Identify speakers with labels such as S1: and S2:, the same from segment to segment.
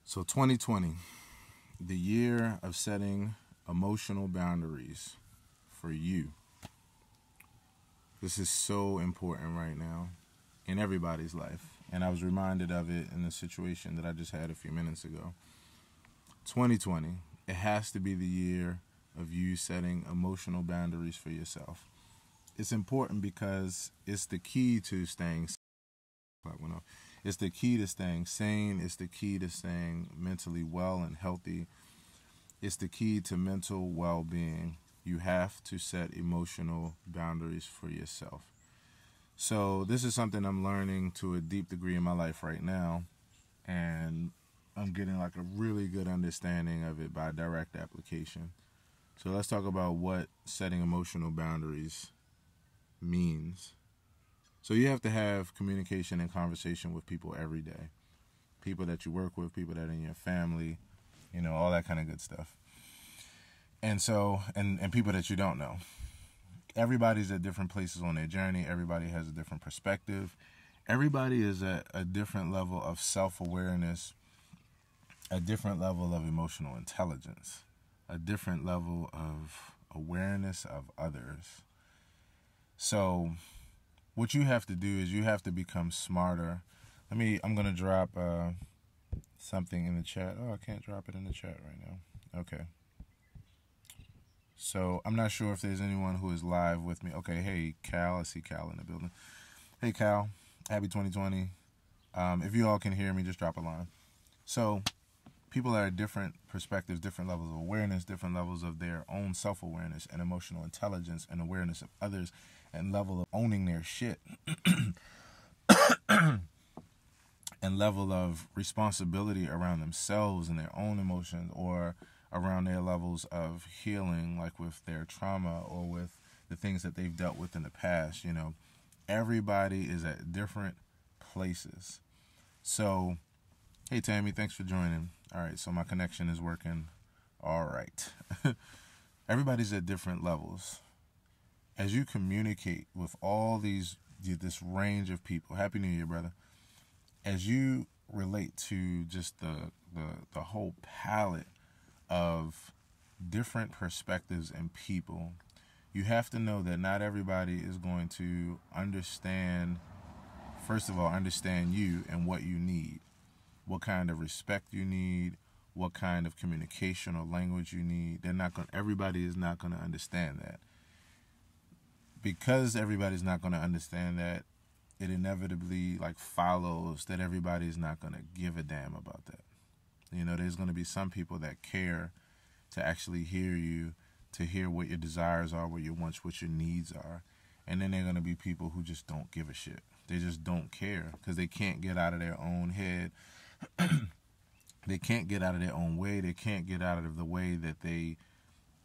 S1: So 2020, the year of setting emotional boundaries for you. This is so important right now in everybody's life. And I was reminded of it in the situation that I just had a few minutes ago. 2020, it has to be the year of you setting emotional boundaries for yourself. It's important because it's the key to staying it's the key to staying sane. It's the key to staying mentally well and healthy. It's the key to mental well-being. You have to set emotional boundaries for yourself. So this is something I'm learning to a deep degree in my life right now, and I'm getting like a really good understanding of it by direct application. So let's talk about what setting emotional boundaries means. So you have to have communication and conversation with people every day. People that you work with, people that are in your family, all that kind of good stuff. And so, and people that you don't know. Everybody's at different places on their journey. Everybody has a different perspective. Everybody is at a different level of self-awareness, a different level of emotional intelligence, a different level of awareness of others. So what you have to do is you have to become smarter. I'm going to drop something in the chat. Oh, I can't drop it in the chat right now. Okay. So I'm not sure if there's anyone who is live with me. Okay, hey, Cal. I see Cal in the building. Hey, Cal. Happy 2020. If you all can hear me, just drop a line. So people are at different perspectives, different levels of awareness, different levels of their own self-awareness and emotional intelligence and awareness of others and level of owning their shit and level of responsibility around themselves and their own emotions, or around their levels of healing, like with their trauma or with the things that they've dealt with in the past. Everybody is at different places. So, hey, Tammy, thanks for joining. All right, so my connection is working. All right. Everybody's at different levels. As you communicate with all this range of people, Happy New Year, brother. As you relate to just the whole palette of different perspectives and people, you have to know that not everybody is going to understand you and what you need, what kind of respect you need, what kind of communication or language you need. Everybody is not going to understand that. Because everybody's not going to understand that, it inevitably follows that everybody is not going to give a damn about that. There's going to be some people that care to actually hear you, to hear what your desires are, what your wants, what your needs are. And then there are going to be people who just don't give a shit. They just don't care because they can't get out of their own head. They can't get out of their own way. They can't get out of the way that they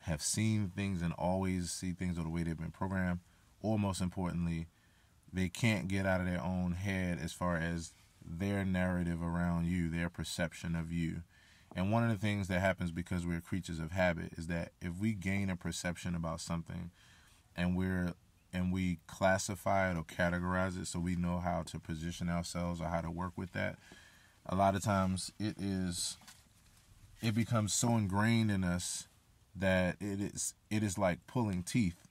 S1: have seen things and always see things or the way they've been programmed. Or most importantly, they can't get out of their own head as far as their narrative around you, their perception of you. And one of the things that happens because we're creatures of habit is that if we gain a perception about something and we classify it or categorize it so we know how to position ourselves or how to work with that, a lot of times it becomes so ingrained in us that it is like pulling teeth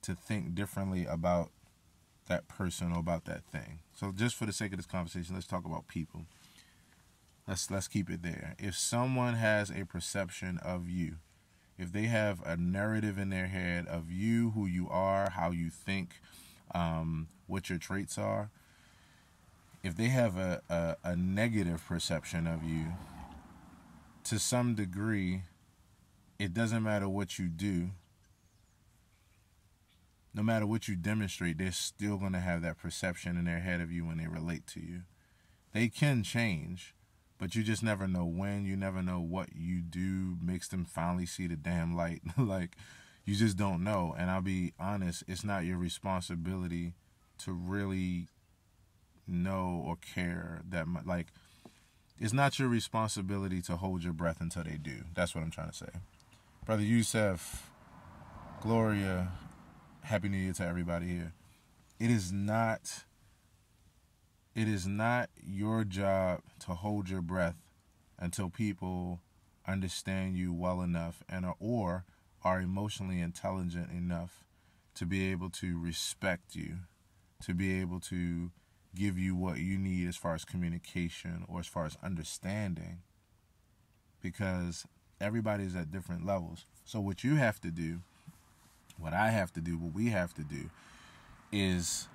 S1: to think differently about that person or about that thing. So just for the sake of this conversation, let's talk about people. Let's keep it there. If someone has a perception of you, if they have a narrative in their head of you, who you are, how you think, what your traits are, if they have a negative perception of you, to some degree, it doesn't matter what you do. No matter what you demonstrate, they're still going to have that perception in their head of you when they relate to you. They can change, but you just never know when. You never know what you do makes them finally see the damn light. You just don't know. And I'll be honest, it's not your responsibility to really know or care that much. It's not your responsibility to hold your breath until they do. That's what I'm trying to say. Brother Yusef, Gloria, Happy New Year to everybody here. It is not your job to hold your breath until people understand you well enough or are emotionally intelligent enough to be able to respect you, to be able to give you what you need as far as communication or as far as understanding, because everybody's at different levels. So what you have to do, what I have to do, what we have to do is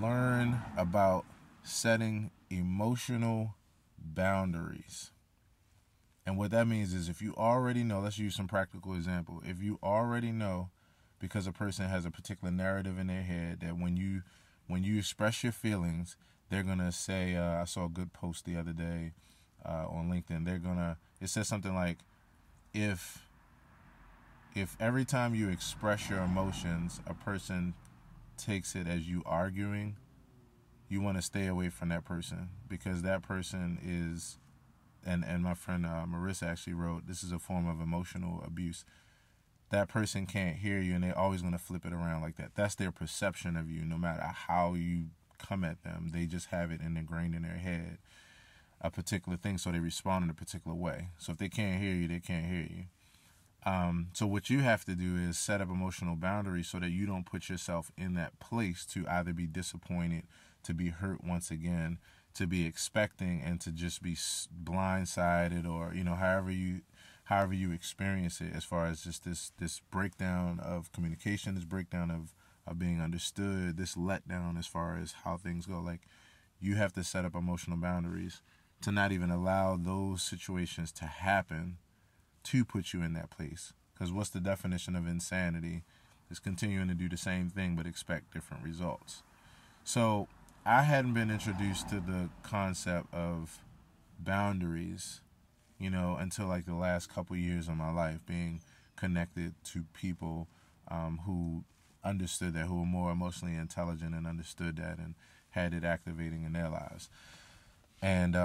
S1: learn about setting emotional boundaries. And what that means is, if you already know, let's use some practical example. If you already know, because a person has a particular narrative in their head, that when you express your feelings, they're gonna say, I saw a good post the other day on LinkedIn. It says something like, if every time you express your emotions, a person takes it as you arguing, you want to stay away from that person, because that person is, and my friend Marissa actually wrote, this is a form of emotional abuse. That person can't hear you, and they're always going to flip it around like that. That's their perception of you, no matter how you come at them. They just have it ingrained in their head, a particular thing, so they respond in a particular way. So if they can't hear you, they can't hear you. So what you have to do is set up emotional boundaries so that you don't put yourself in that place to either be disappointed, to be hurt once again, to be expecting, and to just be blindsided, or however you experience it, as far as just this breakdown of communication, this breakdown of being understood, this letdown as far as how things go. Like, you have to set up emotional boundaries to not even allow those situations to happen to put you in that place. Because what's the definition of insanity? Is continuing to do the same thing but expect different results. So I hadn't been introduced to the concept of boundaries, until like the last couple years of my life, being connected to people who understood that, who were more emotionally intelligent and understood that and had it activating in their lives. And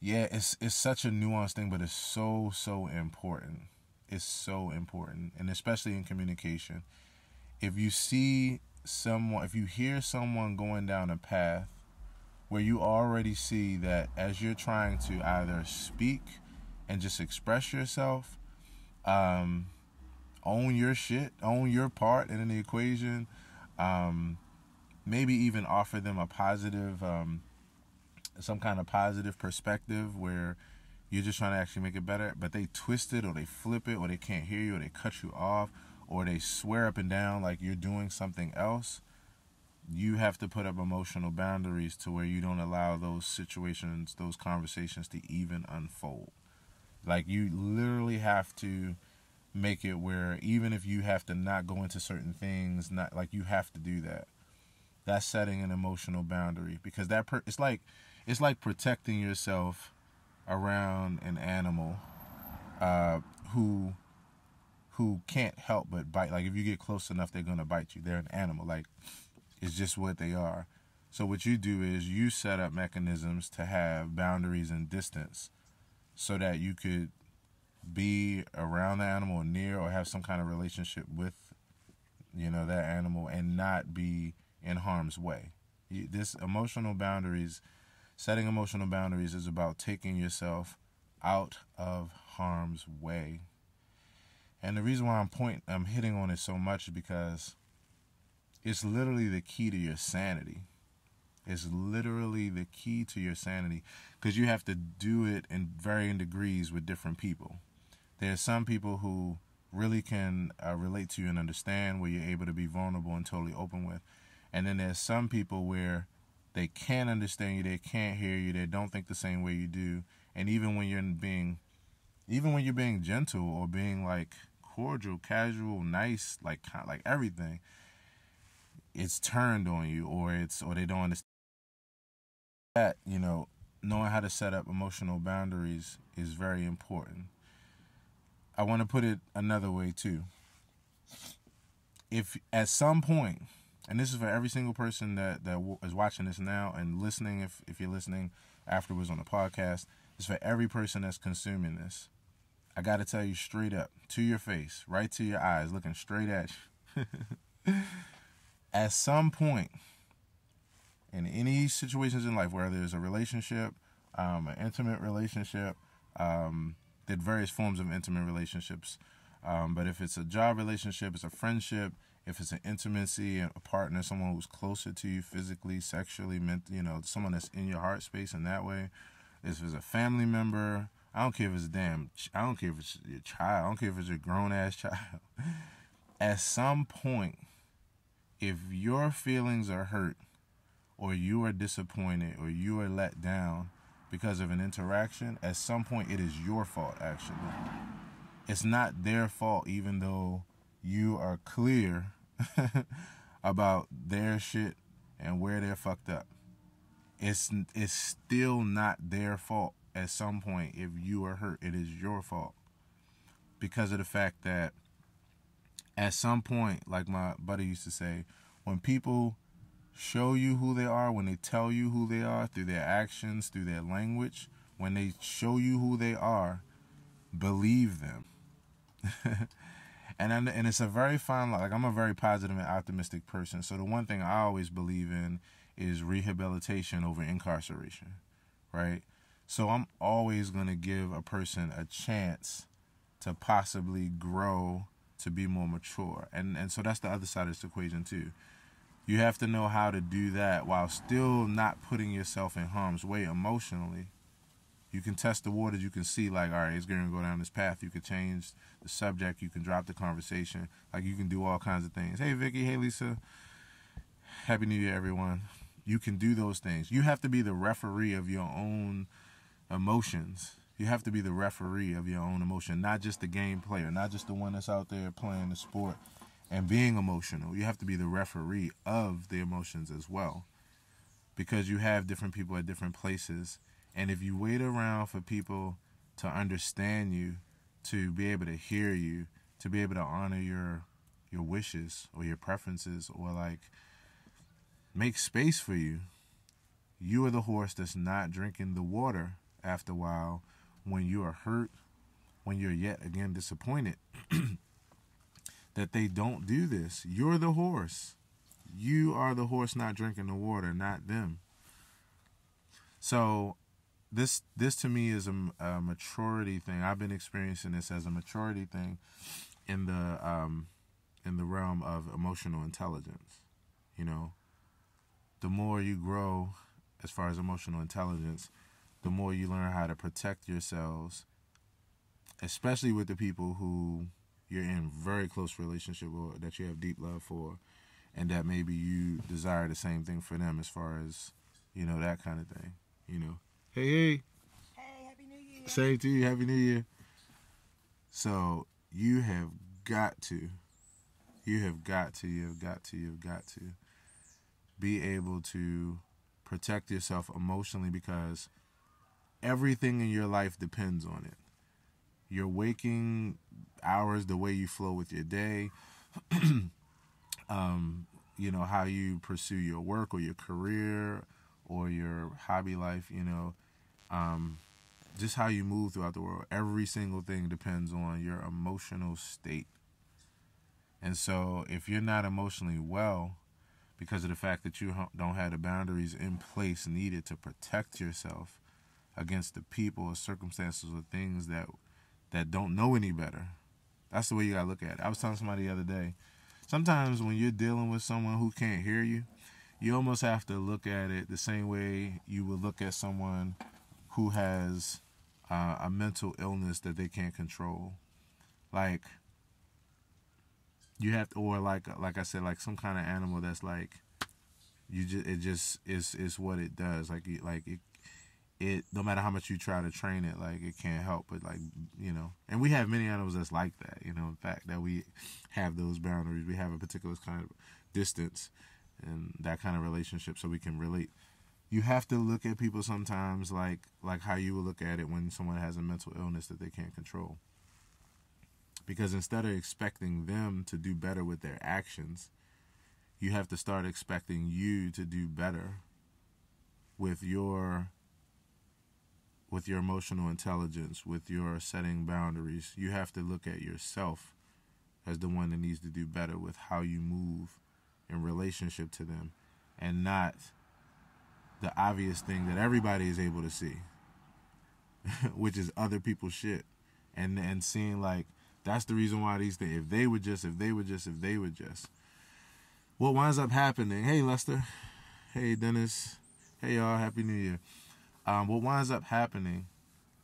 S1: it's such a nuanced thing, but it's so important. It's so important, and especially in communication. If you hear someone going down a path where you already see that, as you're trying to either speak and just express yourself, own your shit, own your part in the equation, maybe even offer them a positive, some kind of positive perspective where you're just trying to actually make it better, but they twist it or they flip it or they can't hear you or they cut you off or they swear up and down like you're doing something else. You have to put up emotional boundaries to where you don't allow those situations, those conversations to even unfold. Like, you literally have to make it where, even if you have to not go into certain things, not like you have to do that. That's setting an emotional boundary, because it's like protecting yourself around an animal who can't help but bite. Like, if you get close enough, they're gonna bite you. They're an animal. Like, it's just what they are. So what you do is you set up mechanisms to have boundaries and distance, so that you could be around the animal or near, or have some kind of relationship with, that animal, and not be in harm's way. This emotional boundaries, setting emotional boundaries, is about taking yourself out of harm's way. And the reason why I'm hitting on it so much is because it's literally the key to your sanity. It's literally the key to your sanity, because you have to do it in varying degrees with different people. There's some people who really can relate to you and understand, where you're able to be vulnerable and totally open with. And then there's some people where they can't understand you, they can't hear you, they don't think the same way you do. And even when you're being gentle or being like cordial, casual, nice, like everything, it's turned on you, or they don't understand that. Knowing how to set up emotional boundaries is very important. I want to put it another way too. If at some point, and this is for every single person that is watching this now and listening, if you're listening afterwards on the podcast, it's for every person that's consuming this. I got to tell you straight up, to your face, right to your eyes, looking straight at you. At some point, in any situations in life, whether it's a relationship an intimate relationship, did various forms of intimate relationships. But if it's a job relationship, it's a friendship. If it's an intimacy, a partner, someone who's closer to you physically, sexually, someone that's in your heart space in that way. If it's a family member, I don't care if it's I don't care if it's your child. I don't care if it's your grown-ass child. At some point, if your feelings are hurt, or you are disappointed, or you are let down because of an interaction, at some point it is your fault, actually. It's not their fault, even though you are clear about their shit and where they're fucked up. It's still not their fault. At some point, if you are hurt, it is your fault. Because of the fact that at some point, like my buddy used to say, when people show you who they are, when they tell you who they are through their actions, through their language, when they show you who they are, believe them. And it's a very fine line. Like, I'm a very positive and optimistic person. So the one thing I always believe in is rehabilitation over incarceration, right? So I'm always going to give a person a chance to possibly grow, to be more mature. And so that's the other side of this equation too. You have to know how to do that while still not putting yourself in harm's way emotionally. You can test the waters. You can see, like, all right, it's going to go down this path. You could change the subject. You can drop the conversation. Like, you can do all kinds of things. Hey, Vicky. Hey, Lisa. Happy New Year, everyone. You can do those things. You have to be the referee of your own emotions. You have to be the referee of your own emotion, not just the game player, not just the one that's out there playing the sport and being emotional. You have to be the referee of the emotions as well, because you have different people at different places. And if you wait around for people to understand you, to be able to hear you, to be able to honor your wishes or your preferences, or like make space for you, you are the horse that's not drinking the water after a while when you are hurt, when you're yet again disappointed that they don't do this. You're the horse. You are the horse not drinking the water, not them. So this to me is a maturity thing. I've been experiencing this as a maturity thing in the realm of emotional intelligence. You know, the more you grow as far as emotional intelligence, the more you learn how to protect yourselves, especially with the people who you're in very close relationship with, that you have deep love for, and that maybe you desire the same thing for them as far as, that kind of thing, Hey,
S2: Happy New Year.
S1: Same to you, Happy New Year. So you have got to be able to protect yourself emotionally, because everything in your life depends on it. Your waking hours, the way you flow with your day, how you pursue your work or your career or your hobby life, just how you move throughout the world. Every single thing depends on your emotional state. And so if you're not emotionally well, because of the fact that you don't have the boundaries in place needed to protect yourself against the people or circumstances or things that don't know any better. That's the way you gotta look at it. I was telling somebody the other day, sometimes when you're dealing with someone who can't hear you, you almost have to look at it the same way you would look at someone who has a mental illness that they can't control. Like, you have to, or like I said, like some kind of animal that's like, it just is what it does. It no matter how much you try to train it, like, it can't help but, like, and we have many animals that's like that, in fact, that we have those boundaries. We have a particular kind of distance and that kind of relationship so we can relate. You have to look at people sometimes like how you would look at it when someone has a mental illness that they can't control. Because instead of expecting them to do better with their actions, you have to start expecting you to do better with your emotional intelligence, with your setting boundaries. You have to look at yourself as the one that needs to do better with how you move in relationship to them, and not the obvious thing that everybody is able to see. which is other people's shit, and seeing like that's the reason why these things. If they would just. What winds up happening? Hey Lester, hey Dennis, hey y'all, Happy New Year. What winds up happening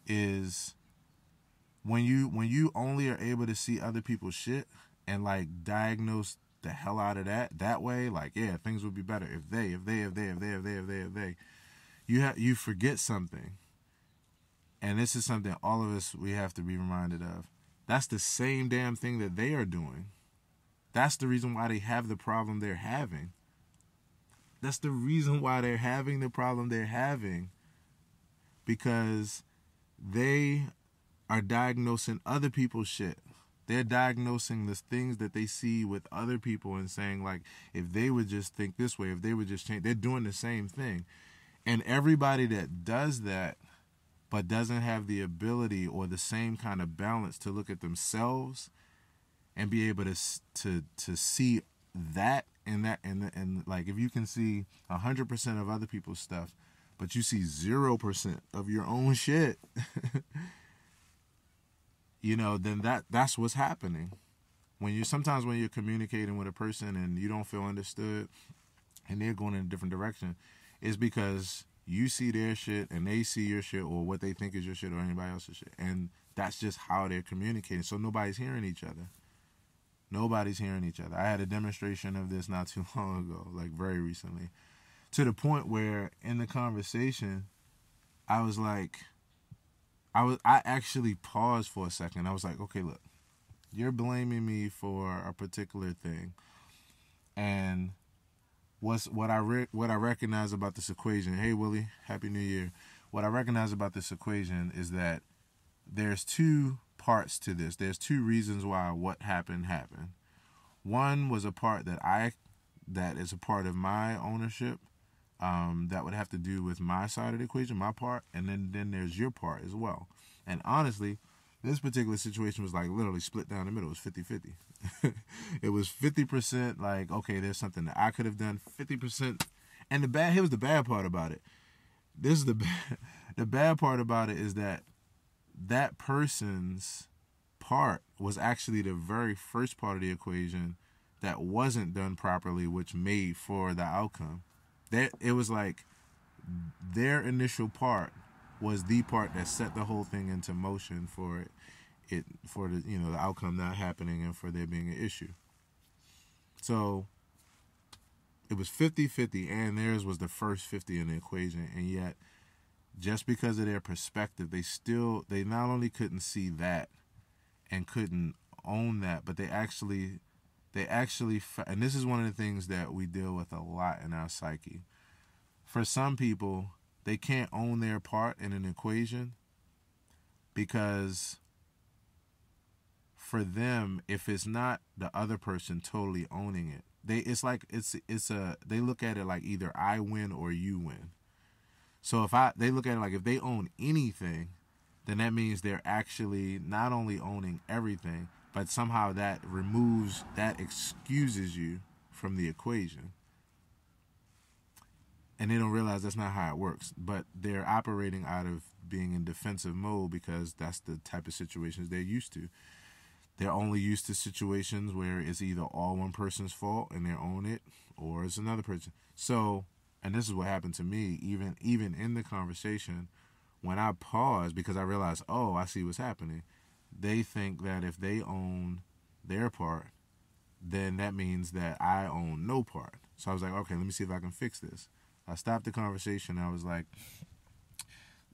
S1: is when you only are able to see other people's shit and like diagnose the hell out of that way, like yeah, things would be better if they. You forget something, and this is something all of us we have to be reminded of. That's the same damn thing that they are doing. That's the reason why they have the problem they're having. That's the reason why they're having the problem they're having, because they are diagnosing other people's shit. They're diagnosing the things that they see with other people and saying, like, if they would just think this way, if they would just change, they're doing the same thing. And everybody that does that but doesn't have the ability or the same kind of balance to look at themselves and be able to see that and like if you can see 100% of other people's stuff, but you see 0% of your own shit, you know, then that's what's happening. When you're communicating with a person and you don't feel understood and they're going in a different direction, it's because you see their shit and they see your shit or what they think is your shit or anybody else's shit. And that's just how they're communicating. So nobody's hearing each other. I had a demonstration of this not too long ago, like very recently, to the point where in the conversation, I was like, I actually paused for a second. I was like, okay, look, you're blaming me for a particular thing, and what I recognize about this equation. Hey Willie, Happy New Year. What I recognize about this equation is that there's two parts to this. There's two reasons why what happened. One was a part that is a part of my ownership, that would have to do with my side of the equation, my part, and then there's your part as well. And honestly, this particular situation was like literally split down the middle. It was 50-50. It was 50% like, okay, there's something that I could have done, 50%. And here's the bad part about it. This is the bad part about it is that person's part was actually the very first part of the equation that wasn't done properly, which made for the outcome. It was like their initial part was the part that set the whole thing into motion for the the outcome not happening and for there being an issue. So it was 50-50, and theirs was the first 50 in the equation, and yet just because of their perspective, they not only couldn't see that and couldn't own that, but they actually, and this is one of the things that we deal with a lot in our psyche. For some people, they can't own their part in an equation because for them, if it's not the other person totally owning it, they look at it like either I win or you win. So they look at it like if they own anything, then that means they're actually not only owning everything, but somehow that excuses you from the equation. And they don't realize that's not how it works. But they're operating out of being in defensive mode because that's the type of situations they're used to. They're only used to situations where it's either all one person's fault and they own it, or it's another person. So, and this is what happened to me, even in the conversation, when I paused because I realized, oh, I see what's happening. They think that if they own their part, then that means that I own no part. So I was like, okay, let me see if I can fix this. I stopped the conversation. I was like,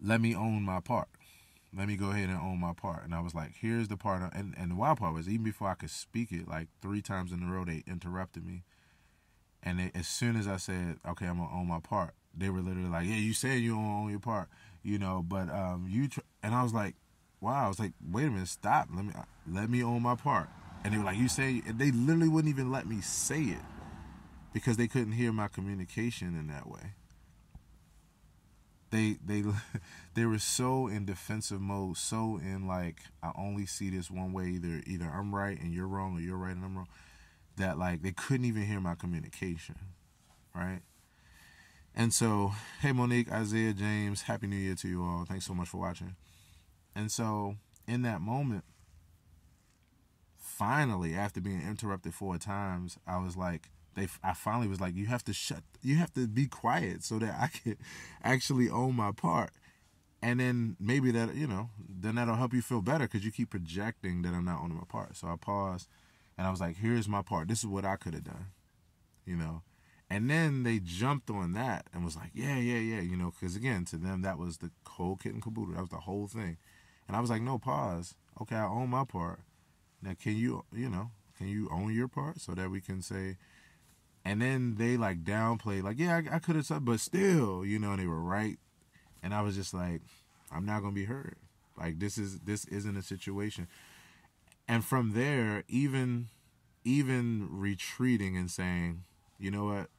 S1: let me own my part. Let me go ahead and own my part. And I was like, here's the part. And the wild part was, even before I could speak it, like 3 times in a row, they interrupted me. And as soon as I said, okay, I'm going to own my part, they were literally like, yeah, you said you don't own your part, but and I was like, wow. I was like, wait a minute, stop. Let me own my part. And they were like, you say, they literally wouldn't even let me say it because they couldn't hear my communication in that way. They were so in defensive mode, so in like, I only see this one way, either I'm right and you're wrong, or you're right and I'm wrong, that like they couldn't even hear my communication, right? And so, hey Monique, Isaiah, James, Happy New Year to you all. Thanks so much for watching. And so in that moment, finally, after being interrupted 4 times, I was like, I finally was like, you have to be quiet so that I can actually own my part. And then maybe that, then that'll help you feel better because you keep projecting that I'm not owning my part. So I paused and I was like, here's my part. This is what I could have done, And then they jumped on that and was like, yeah, because again, to them, that was the whole kit and caboodle. That was the whole thing. And I was like, no, pause. Okay, I own my part. Now, can you own your part so that we can say, and then they like downplayed, like, yeah, I could have said, but still, and they were right. And I was just like, I'm not going to be hurt. Like, this isn't a situation. And from there, even retreating and saying, you know what,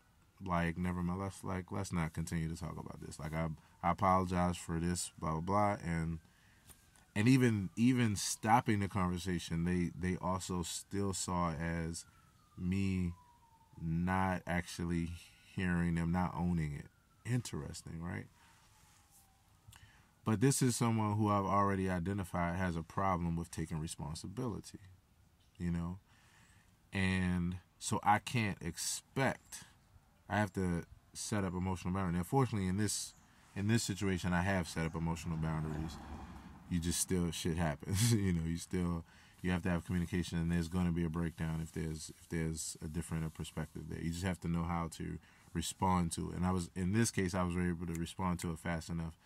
S1: like, never mind, let's not continue to talk about this. Like, I apologize for this, blah, blah, blah. And even stopping the conversation, they also still saw it as me not actually hearing them, not owning it. Interesting, right? But this is someone who I've already identified has a problem with taking responsibility, And so I can't expect, I have to set up emotional boundaries. Unfortunately, in this situation, I have set up emotional boundaries. You just still, shit happens. You have to have communication, and there's going to be a breakdown if there's a different perspective there. You just have to know how to respond to it. And in this case, I was able to respond to it fast enough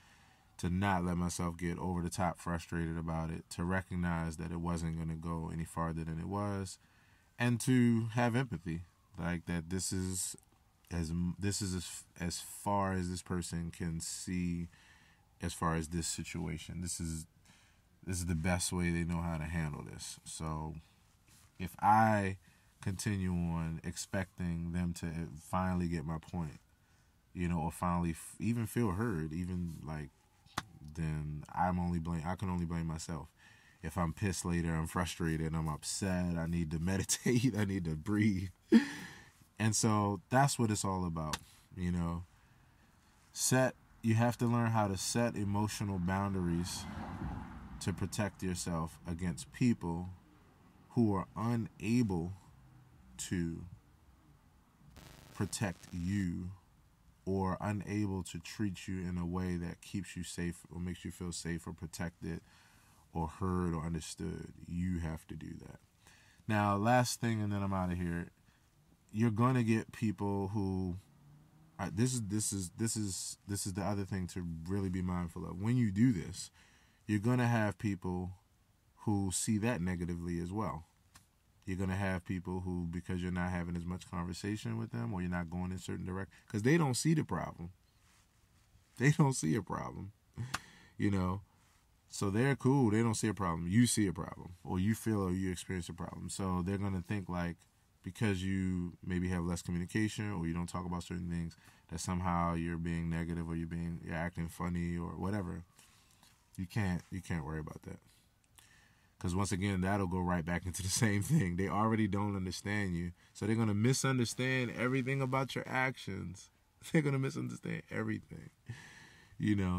S1: to not let myself get over the top frustrated about it, to recognize that it wasn't going to go any farther than it was, and to have empathy, like that this is as far as this person can see as far as this situation. This is the best way they know how to handle this. So if I continue on expecting them to finally get my point, or finally even feel heard, even like, then I can only blame myself. If I'm pissed later, I'm frustrated, I'm upset, I need to meditate, I need to breathe. And so that's what it's all about, You have to learn how to set emotional boundaries to protect yourself against people who are unable to protect you or unable to treat you in a way that keeps you safe or makes you feel safe or protected or heard or understood. You have to do that. Now, last thing, and then I'm out of here. You're going to get people who this is the other thing to really be mindful of. When you do this, you're going to have people who see that negatively as well. You're going to have people who, because you're not having as much conversation with them or you're not going in certain direction, because they don't see the problem. They don't see a problem, So they're cool. They don't see a problem. You see a problem, or you feel or you experience a problem. So they're going to think like, because you maybe have less communication or you don't talk about certain things, that somehow you're being negative or you're acting funny or whatever. You can't worry about that. Because once again, that'll go right back into the same thing. They already don't understand you. So they're going to misunderstand everything about your actions. They're going to misunderstand everything.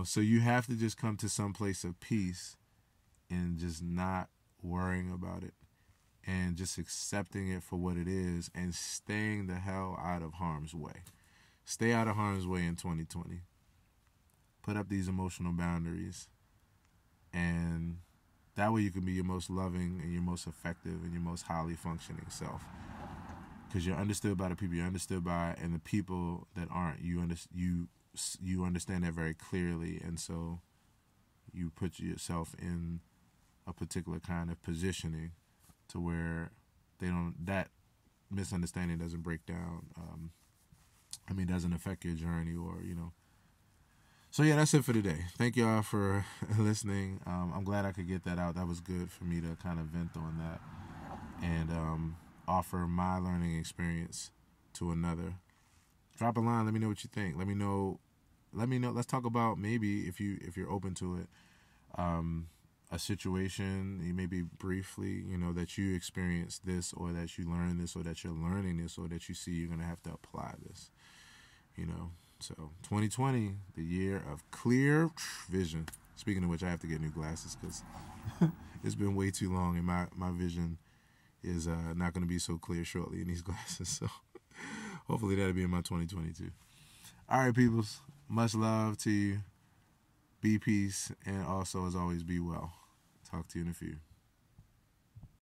S1: So you have to just come to some place of peace and just not worrying about it and just accepting it for what it is and staying the hell out of harm's way. Stay out of harm's way in 2020. Put up these emotional boundaries, and that way you can be your most loving and your most effective and your most highly functioning self. Because you're understood by the people you're understood by, and the people that aren't, you understand that very clearly, and so you put yourself in a particular kind of positioning to where that misunderstanding doesn't break down. Doesn't affect your journey or. So yeah, that's it for today. Thank y'all for listening. I'm glad I could get that out. That was good for me to kind of vent on that and offer my learning experience to another. Drop a line. Let me know what you think. Let me know. Let's talk about maybe if you're open to it, a situation, maybe briefly, that you experienced this or that you learned this or that you're learning this or that you see you're going to have to apply this, So 2020, the year of clear vision. Speaking of which, I have to get new glasses because it's been way too long, and my vision is not going to be so clear shortly in these glasses. So hopefully that'll be in my 2022. All right, peoples. Much love to you. Be peace, and also, as always, be well. Talk to you in a few.